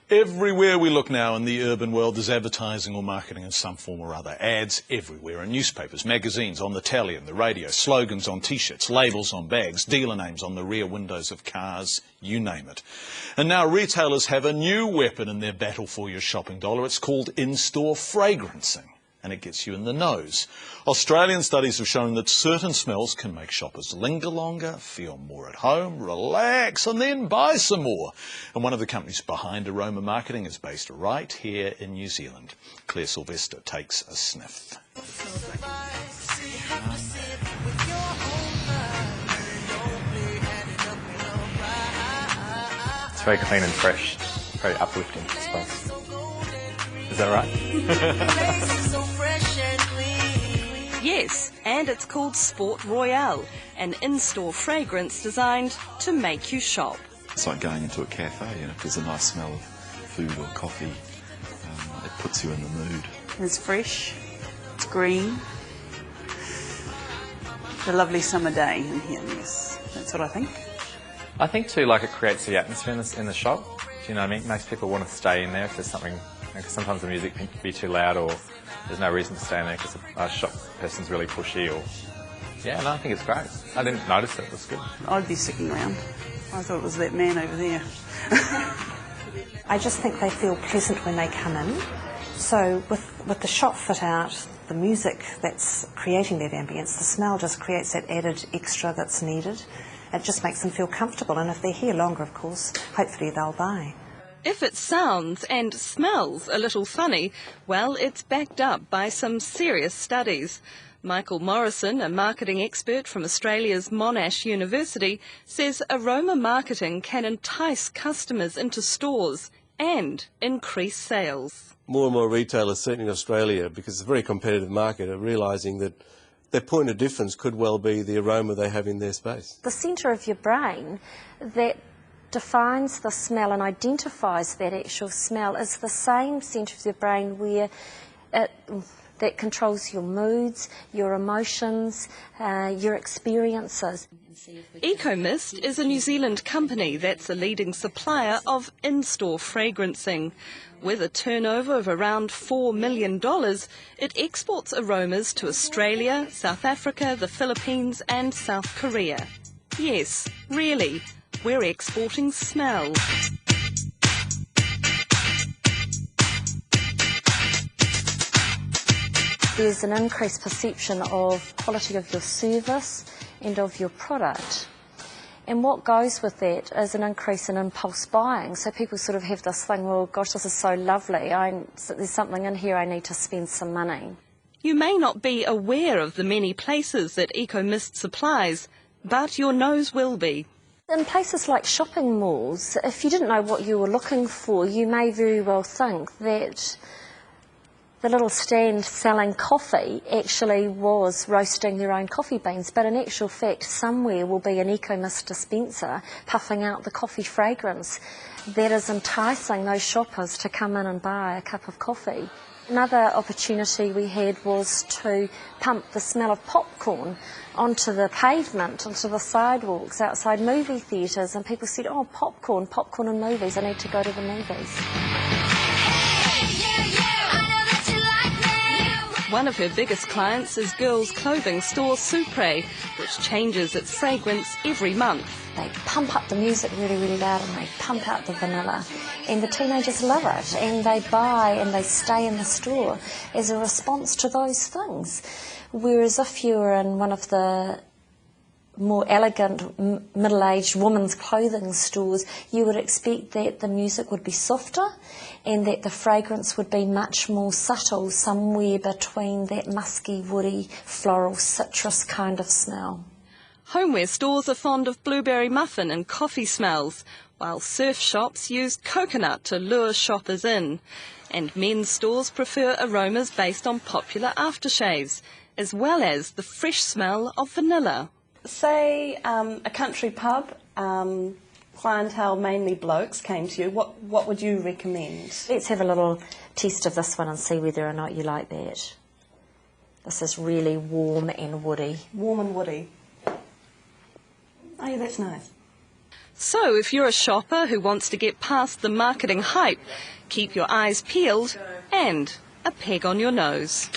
Everywhere we look now in the urban world, there's advertising or marketing in some form or other. Ads everywhere in newspapers, magazines, on the telly and the radio, slogans on T-shirts, labels on bags, dealer names on the rear windows of cars, you name it. And now retailers have a new weapon in their battle for your shopping dollar. It's called in-store fragrancing, and it gets you in the nose. Australian studies have shown that certain smells can make shoppers linger longer, feel more at home, relax, and then buy some more. And one of the companies behind aroma marketing is based right here in New Zealand. Claire Sylvester takes a sniff. It's very clean and fresh, very uplifting, I suppose. Is that right? Yes, and it's called Sport Royale, an in-store fragrance designed to make you shop. It's like going into a cafe, and if there's a nice smell of food or coffee, it puts you in the mood. It's fresh, it's green. It's a lovely summer day in here, yes. That's what I think. I think too, like it creates the atmosphere in the shop. Do you know what I mean? Most people want to stay in there if there's something, because sometimes the music can be too loud or there's no reason to stay in there because a shop person's really pushy or... Yeah, no, I think it's great. I didn't notice it, it was good. I'd be sticking around. I thought it was that man over there. I just think they feel pleasant when they come in. So with the shop fit out, the music that's creating that ambience, the smell just creates that added extra that's needed. It just makes them feel comfortable, and if they're here longer, of course, hopefully they'll buy. If it sounds and smells a little funny, well, it's backed up by some serious studies. Michael Morrison, a marketing expert from Australia's Monash University, says aroma marketing can entice customers into stores and increase sales. More and more retailers, certainly in Australia, because it's a very competitive market, are realising that their point of difference could well be the aroma they have in their space. The centre of your brain that defines the smell and identifies that actual smell is the same centre of your brain where that controls your moods, your emotions, your experiences. Ecomist is a New Zealand company that's a leading supplier of in-store fragrancing. With a turnover of around $4 million, it exports aromas to Australia, South Africa, the Philippines and South Korea. Yes, really, we're exporting smell. There's an increased perception of quality of your service and of your product. And what goes with that is an increase in impulse buying. So people sort of have this thing, well, gosh, this is so lovely. There's something in here, I need to spend some money. You may not be aware of the many places that Ecomist supplies, but your nose will be. In places like shopping malls, if you didn't know what you were looking for, you may very well think that the little stand selling coffee actually was roasting their own coffee beans, but in actual fact somewhere will be an Ecomist dispenser puffing out the coffee fragrance that is enticing those shoppers to come in and buy a cup of coffee. Another opportunity we had was to pump the smell of popcorn onto the pavement, onto the sidewalks outside movie theatres, and people said, oh, popcorn and movies, I need to go to the movies. One of her biggest clients is girls' clothing store Supre, which changes its fragrance every month. They pump up the music really, really loud and they pump out the vanilla. And the teenagers love it, and they buy and they stay in the store as a response to those things. Whereas if you were in one of the more elegant middle-aged women's clothing stores, you would expect that the music would be softer and that the fragrance would be much more subtle, somewhere between that musky, woody, floral, citrus kind of smell. Homeware stores are fond of blueberry muffin and coffee smells, while surf shops use coconut to lure shoppers in. And men's stores prefer aromas based on popular aftershaves, as well as the fresh smell of vanilla. Say a country pub, clientele, mainly blokes, came to you, what would you recommend? Let's have a little test of this one and see whether or not you like that. This is really warm and woody. Warm and woody. Oh yeah, that's nice. So if you're a shopper who wants to get past the marketing hype, keep your eyes peeled and a peg on your nose.